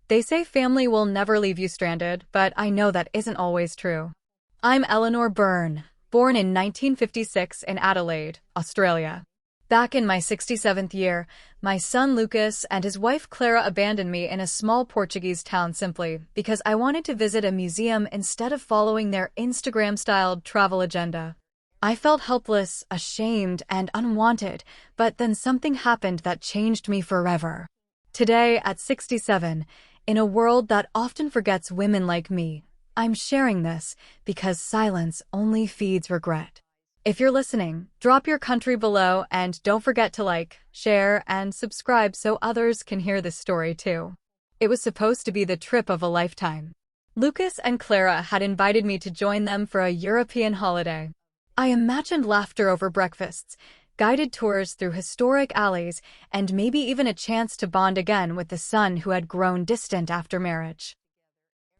They say family will never leave you stranded, but I know that isn't always true. I'm Eleanor Byrne, born in 1956 in Adelaide, Australia. Back in my 67th year, my son Lucas and his wife Clara abandoned me in a small Portuguese town simply because I wanted to visit a museum instead of following their Instagram-styled travel agenda. I felt helpless, ashamed, and unwanted, but then something happened that changed me forever. Today, at 67, in a world that often forgets women like me, I'm sharing this because silence only feeds regret. If you're listening, drop your country below and don't forget to like, share, and subscribe so others can hear this story too. It was supposed to be the trip of a lifetime. Lucas and Clara had invited me to join them for a European holiday. I imagined laughter over breakfasts, guided tours through historic alleys, and maybe even a chance to bond again with the son who had grown distant after marriage.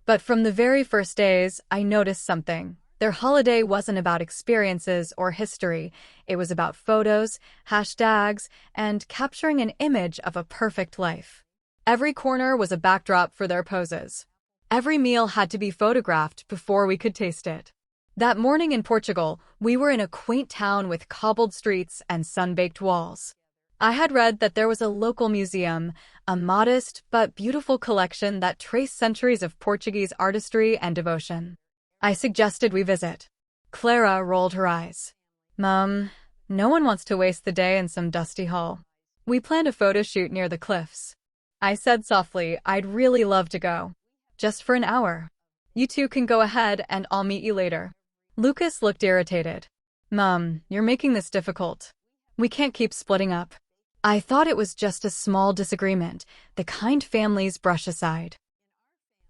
But from the very first days, I noticed something. Their holiday wasn't about experiences or history. It was about photos, hashtags, and capturing an image of a perfect life. Every corner was a backdrop for their poses. Every meal had to be photographed before we could taste it. That morning in Portugal, we were in a quaint town with cobbled streets and sun-baked walls. I had read that there was a local museum, a modest but beautiful collection that traced centuries of Portuguese artistry and devotion. I suggested we visit. Clara rolled her eyes. Mum, no one wants to waste the day in some dusty hall. We planned a photo shoot near the cliffs. I said softly, I'd really love to go. Just for an hour. You two can go ahead and I'll meet you later. Lucas looked irritated. Mum, you're making this difficult. We can't keep splitting up. I thought it was just a small disagreement, the kind families brush aside.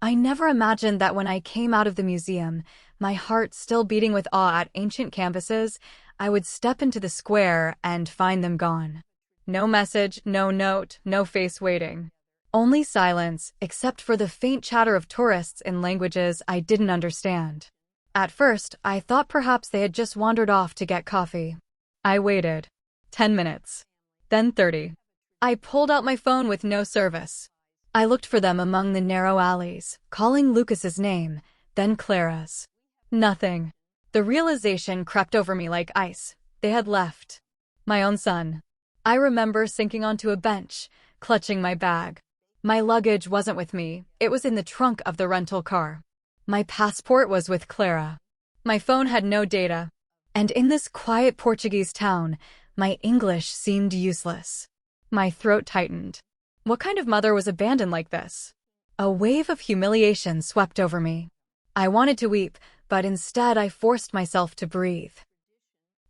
I never imagined that when I came out of the museum, my heart still beating with awe at ancient canvases, I would step into the square and find them gone. No message, no note, no face waiting. Only silence, except for the faint chatter of tourists in languages I didn't understand. At first, I thought perhaps they had just wandered off to get coffee. I waited. 10 minutes. Then 30. I pulled out my phone with no service. I looked for them among the narrow alleys, calling Lucas's name, then Clara's. Nothing. The realization crept over me like ice. They had left. My own son. I remember sinking onto a bench, clutching my bag. My luggage wasn't with me, it was in the trunk of the rental car. My passport was with Clara. My phone had no data. And in this quiet Portuguese town, my English seemed useless. My throat tightened. What kind of mother was abandoned like this? A wave of humiliation swept over me. I wanted to weep, but instead I forced myself to breathe.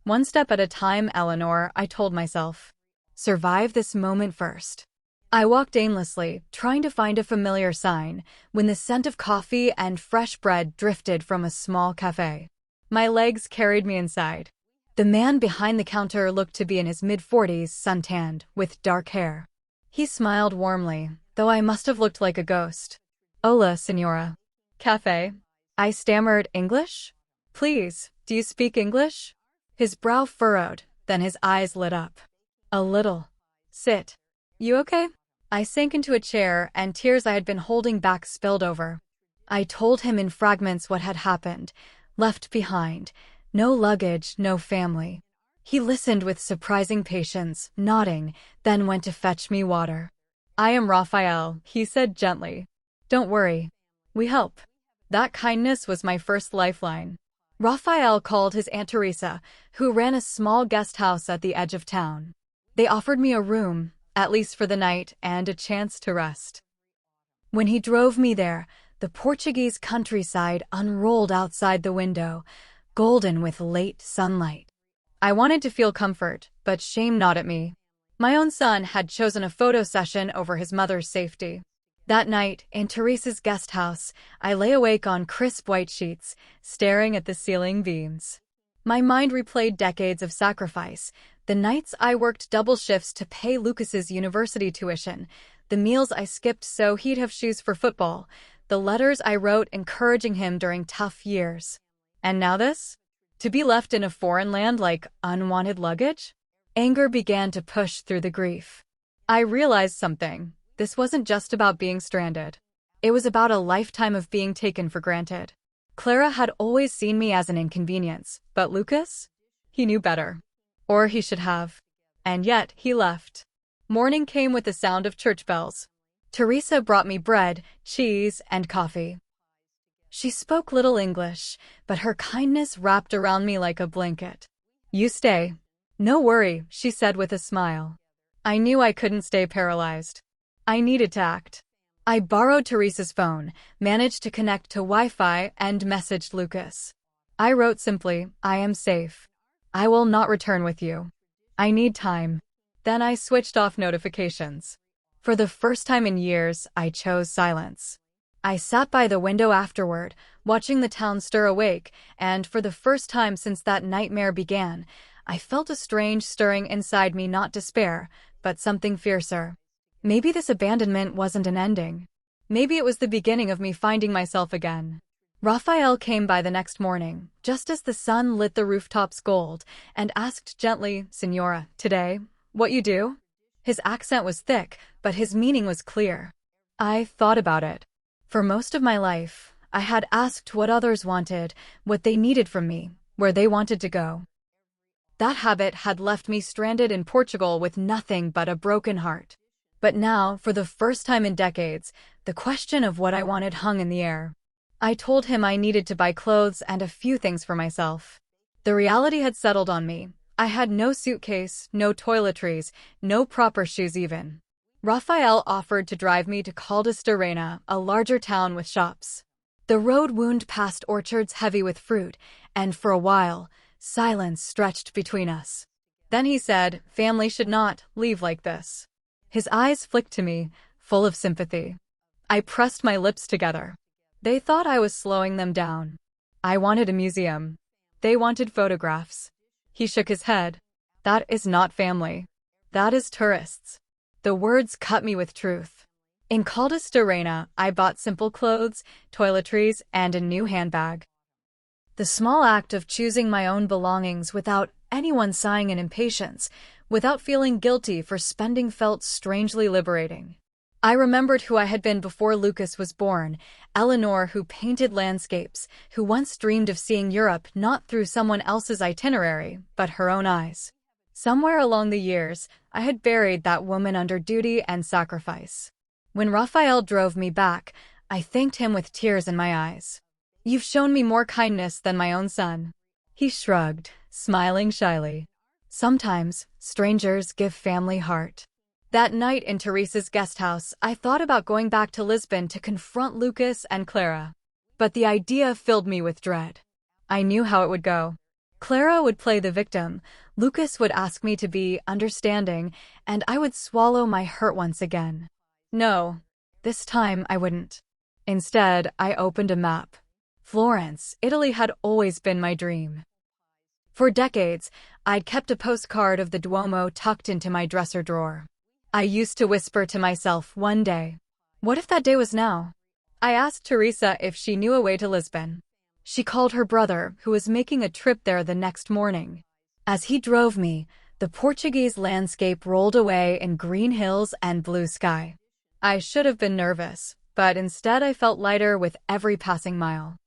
One step at a time, Eleanor, I told myself. Survive this moment first. I walked aimlessly, trying to find a familiar sign, when the scent of coffee and fresh bread drifted from a small cafe. My legs carried me inside. The man behind the counter looked to be in his mid-40s, suntanned, with dark hair. He smiled warmly, though I must have looked like a ghost. Hola, senora. Cafe? I stammered, English? Please, do you speak English? His brow furrowed, then his eyes lit up. A little. Sit. You okay? I sank into a chair, and tears I had been holding back spilled over. I told him in fragments what had happened, left behind. No luggage, no family. He listened with surprising patience, nodding, then went to fetch me water. I am Raphael, he said gently. Don't worry. We help. That kindness was my first lifeline. Raphael called his Aunt Teresa, who ran a small guest house at the edge of town. They offered me a room, at least for the night, and a chance to rest. When he drove me there, the Portuguese countryside unrolled outside the window, golden with late sunlight. I wanted to feel comfort, but shame gnawed at me. My own son had chosen a photo session over his mother's safety. That night, in Teresa's guest house, I lay awake on crisp white sheets, staring at the ceiling beams. My mind replayed decades of sacrifice, the nights I worked double shifts to pay Lucas's university tuition, the meals I skipped so he'd have shoes for football, the letters I wrote encouraging him during tough years. And now this? To be left in a foreign land like unwanted luggage? Anger began to push through the grief. I realized something. This wasn't just about being stranded. It was about a lifetime of being taken for granted. Clara had always seen me as an inconvenience, but Lucas? He knew better. Or he should have. And yet, he left. Morning came with the sound of church bells. Teresa brought me bread, cheese, and coffee. She spoke little English, but her kindness wrapped around me like a blanket. You stay. No worry, she said with a smile. I knew I couldn't stay paralyzed. I needed to act. I borrowed Teresa's phone, managed to connect to Wi-Fi, and messaged Lucas. I wrote simply, I am safe. I will not return with you. I need time. Then I switched off notifications. For the first time in years, I chose silence. I sat by the window afterward, watching the town stir awake, and for the first time since that nightmare began, I felt a strange stirring inside me, not despair, but something fiercer. Maybe this abandonment wasn't an ending. Maybe it was the beginning of me finding myself again. Raphael came by the next morning, just as the sun lit the rooftops gold, and asked gently, Signora, today, what you do? His accent was thick, but his meaning was clear. I thought about it. For most of my life, I had asked what others wanted, what they needed from me, where they wanted to go. That habit had left me stranded in Portugal with nothing but a broken heart. But now, for the first time in decades, the question of what I wanted hung in the air. I told him I needed to buy clothes and a few things for myself. The reality had settled on me. I had no suitcase, no toiletries, no proper shoes even. Raphael offered to drive me to quietest, a larger town with shops. The road wound past orchards heavy with fruit, and for a while, silence stretched between us. Then he said, family should not leave like this. His eyes flicked to me, full of sympathy. I pressed my lips together. They thought I was slowing them down. I wanted a museum. They wanted photographs. He shook his head. That is not family. That is tourists. The words cut me with truth. In quietest, I bought simple clothes, toiletries, and a new handbag. The small act of choosing my own belongings without anyone sighing in impatience, without feeling guilty for spending, felt strangely liberating. I remembered who I had been before Lucas was born, Eleanor who painted landscapes, who once dreamed of seeing Europe not through someone else's itinerary, but her own eyes. Somewhere along the years, I had buried that woman under duty and sacrifice. When Raphael drove me back, I thanked him with tears in my eyes. You've shown me more kindness than my own son. He shrugged, smiling shyly. Sometimes, strangers give family heart. That night in Teresa's guest house, I thought about going back to Lisbon to confront Lucas and Clara. But the idea filled me with dread. I knew how it would go. Clara would play the victim, Lucas would ask me to be understanding, and I would swallow my hurt once again. No, this time I wouldn't. Instead, I opened a map. Florence, Italy had always been my dream. For decades, I'd kept a postcard of the Duomo tucked into my dresser drawer. I used to whisper to myself one day, what if that day was now? I asked Teresa if she knew a way to Lisbon. She called her brother, who was making a trip there the next morning. As he drove me, the Portuguese landscape rolled away in green hills and blue sky. I should have been nervous, but instead I felt lighter with every passing mile.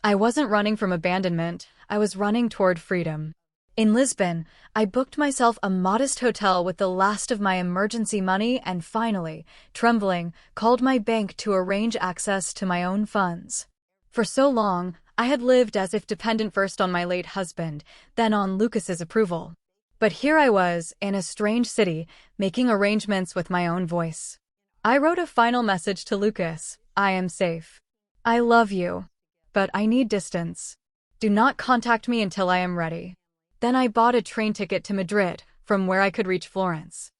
I wasn't running from abandonment, I was running toward freedom. In Lisbon, I booked myself a modest hotel with the last of my emergency money and finally, trembling, called my bank to arrange access to my own funds. For so long, I had lived as if dependent first on my late husband, then on Lucas's approval. But here I was, in a strange city, making arrangements with my own voice. I wrote a final message to Lucas. I am safe. I love you. But I need distance. Do not contact me until I am ready. Then I bought a train ticket to Madrid, from where I could reach Florence.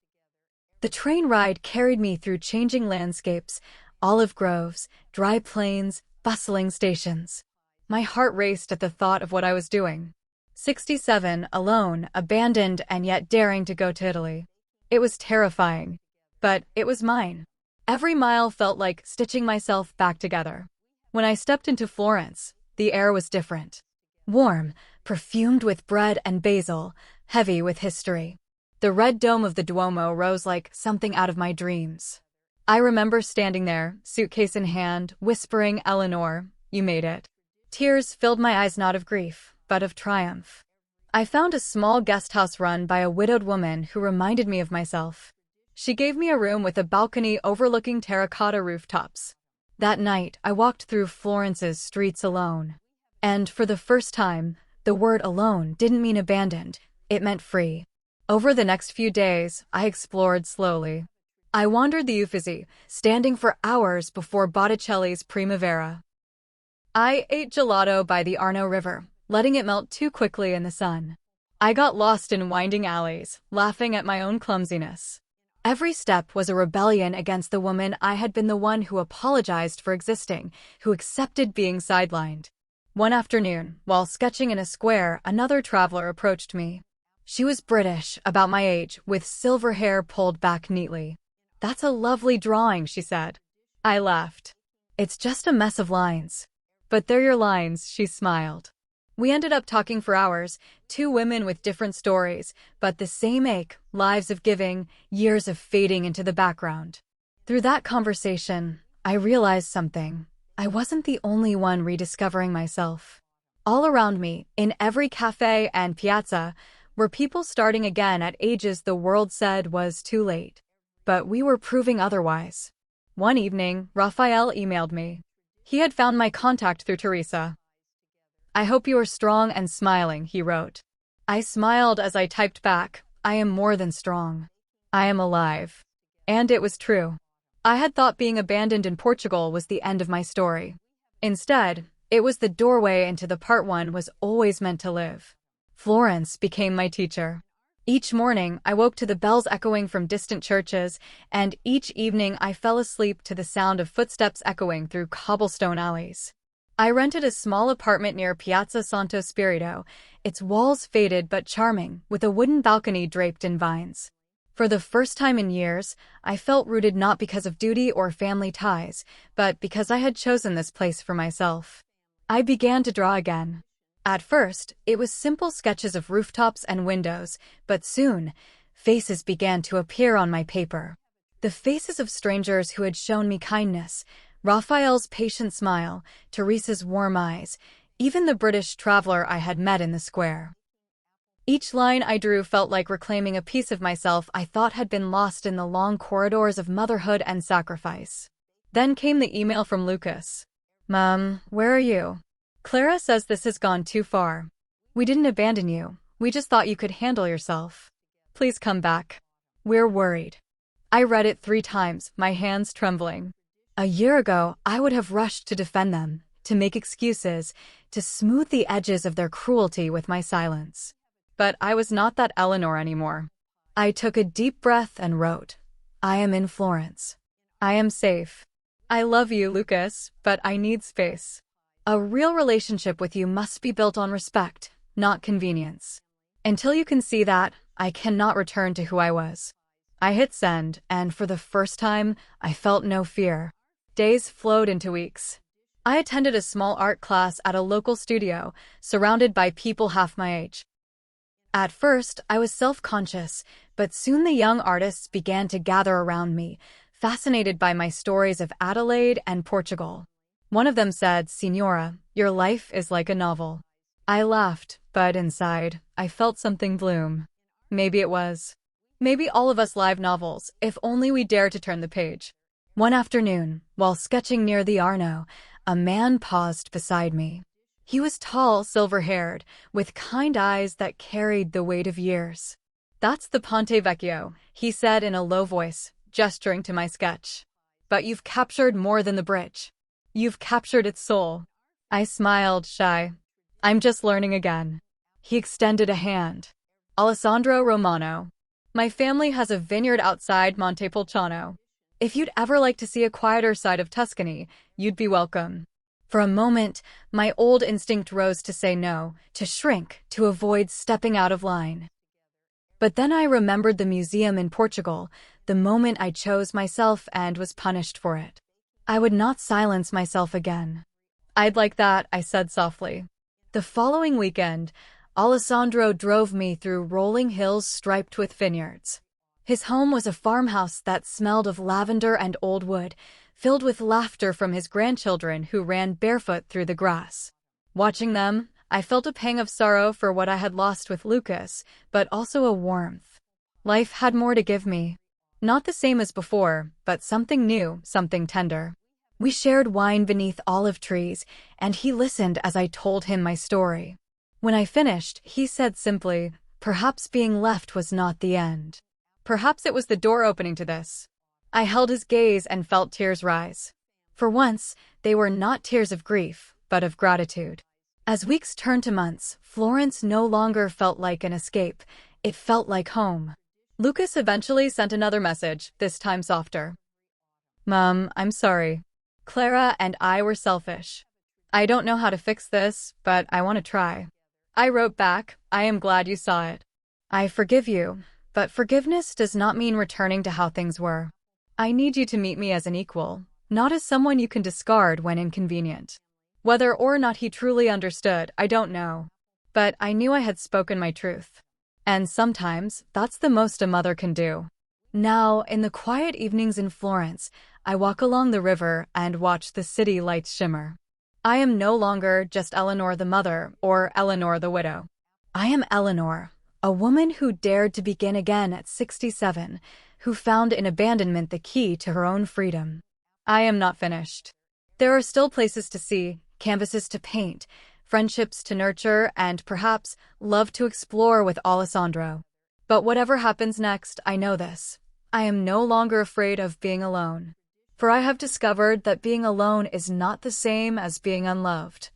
The train ride carried me through changing landscapes, olive groves, dry plains, bustling stations. My heart raced at the thought of what I was doing. 67, alone, abandoned, and yet daring to go to Italy. It was terrifying. But it was mine. Every mile felt like stitching myself back together. When I stepped into Florence, the air was different. Warm, perfumed with bread and basil, heavy with history. The red dome of the Duomo rose like something out of my dreams. I remember standing there, suitcase in hand, whispering, "Eleanor, you made it." Tears filled my eyes, not of grief, but of triumph. I found a small guest house run by a widowed woman who reminded me of myself. She gave me a room with a balcony overlooking terracotta rooftops. That night, I walked through Florence's streets alone. And for the first time, the word alone didn't mean abandoned, it meant free. Over the next few days, I explored slowly. I wandered the Uffizi, standing for hours before Botticelli's Primavera. I ate gelato by the Arno River, letting it melt too quickly in the sun. I got lost in winding alleys, laughing at my own clumsiness. Every step was a rebellion against the woman I had been, the one who apologized for existing, who accepted being sidelined. One afternoon, while sketching in a square, another traveler approached me. She was British, about my age, with silver hair pulled back neatly. "That's a lovely drawing," she said. I laughed. "It's just a mess of lines." "But they're your lines," she smiled. We ended up talking for hours, two women with different stories, but the same ache, lives of giving, years of fading into the background. Through that conversation, I realized something. I wasn't the only one rediscovering myself. All around me, in every cafe and piazza, were people starting again at ages the world said was too late. But we were proving otherwise. One evening, Raphael emailed me. He had found my contact through Teresa. "I hope you are strong and smiling," he wrote. I smiled as I typed back, "I am more than strong. I am alive." And it was true. I had thought being abandoned in Portugal was the end of my story. Instead, it was the doorway into the part one was always meant to live. Florence became my teacher. Each morning, I woke to the bells echoing from distant churches, and each evening I fell asleep to the sound of footsteps echoing through cobblestone alleys. I rented a small apartment near Piazza Santo Spirito, its walls faded but charming, with a wooden balcony draped in vines. For the first time in years, I felt rooted not because of duty or family ties, but because I had chosen this place for myself. I began to draw again. At first, it was simple sketches of rooftops and windows, but soon, faces began to appear on my paper. The faces of strangers who had shown me kindness, Raphael's patient smile, Teresa's warm eyes, even the British traveler I had met in the square. Each line I drew felt like reclaiming a piece of myself I thought had been lost in the long corridors of motherhood and sacrifice. Then came the email from Lucas. "Mom, where are you? Clara says this has gone too far. We didn't abandon you, we just thought you could handle yourself. Please come back. We're worried." I read it 3 times, my hands trembling. A year ago, I would have rushed to defend them, to make excuses, to smooth the edges of their cruelty with my silence. But I was not that Eleanor anymore. I took a deep breath and wrote, "I am in Florence. I am safe. I love you, Lucas, but I need space. A real relationship with you must be built on respect, not convenience. Until you can see that, I cannot return to who I was." I hit send, and for the first time, I felt no fear. Days flowed into weeks. I attended a small art class at a local studio, surrounded by people half my age. At first, I was self-conscious, but soon the young artists began to gather around me, fascinated by my stories of Adelaide and Portugal. One of them said, "Signora, your life is like a novel." I laughed, but inside, I felt something bloom. Maybe it was. Maybe all of us live novels, if only we dare to turn the page. One afternoon, while sketching near the Arno, a man paused beside me. He was tall, silver-haired, with kind eyes that carried the weight of years. "That's the Ponte Vecchio," he said in a low voice, gesturing to my sketch. "But you've captured more than the bridge. You've captured its soul." I smiled, shy. "I'm just learning again." He extended a hand. "Alessandro Romano. My family has a vineyard outside Montepulciano. If you'd ever like to see a quieter side of Tuscany, you'd be welcome." For a moment, my old instinct rose to say no, to shrink, to avoid stepping out of line. But then I remembered the museum in Portugal, the moment I chose myself and was punished for it. I would not silence myself again. "I'd like that," I said softly. The following weekend, Alessandro drove me through rolling hills striped with vineyards. His home was a farmhouse that smelled of lavender and old wood, filled with laughter from his grandchildren who ran barefoot through the grass. Watching them, I felt a pang of sorrow for what I had lost with Lucas, but also a warmth. Life had more to give me. Not the same as before, but something new, something tender. We shared wine beneath olive trees, and he listened as I told him my story. When I finished, he said simply, "Perhaps being left was not the end. Perhaps it was the door opening to this." I held his gaze and felt tears rise. For once, they were not tears of grief, but of gratitude. As weeks turned to months, Florence no longer felt like an escape. It felt like home. Lucas eventually sent another message, this time softer. "Mom, I'm sorry. Clara and I were selfish. I don't know how to fix this, but I want to try." I wrote back, "I am glad you saw it. I forgive you, but forgiveness does not mean returning to how things were. I need you to meet me as an equal, not as someone you can discard when inconvenient." Whether or not he truly understood, I don't know. But I knew I had spoken my truth. And sometimes, that's the most a mother can do. Now, in the quiet evenings in Florence, I walk along the river and watch the city lights shimmer. I am no longer just Eleanor the mother or Eleanor the widow. I am Eleanor, a woman who dared to begin again at 67, who found in abandonment the key to her own freedom. I am not finished. There are still places to see, canvases to paint, friendships to nurture, and perhaps love to explore with Alessandro. But whatever happens next, I know this. I am no longer afraid of being alone. For I have discovered that being alone is not the same as being unloved.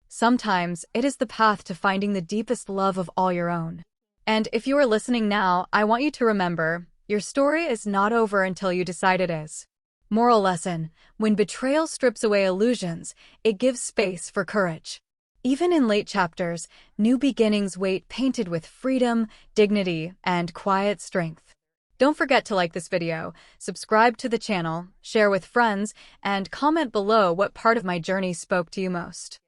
Sometimes it is the path to finding the deepest love of all your own. And if you are listening now, I want you to remember, your story is not over until you decide it is. Moral lesson: when betrayal strips away illusions, it gives space for courage. Even in late chapters, new beginnings wait, painted with freedom, dignity, and quiet strength. Don't forget to like this video, subscribe to the channel, share with friends, and comment below what part of my journey spoke to you most.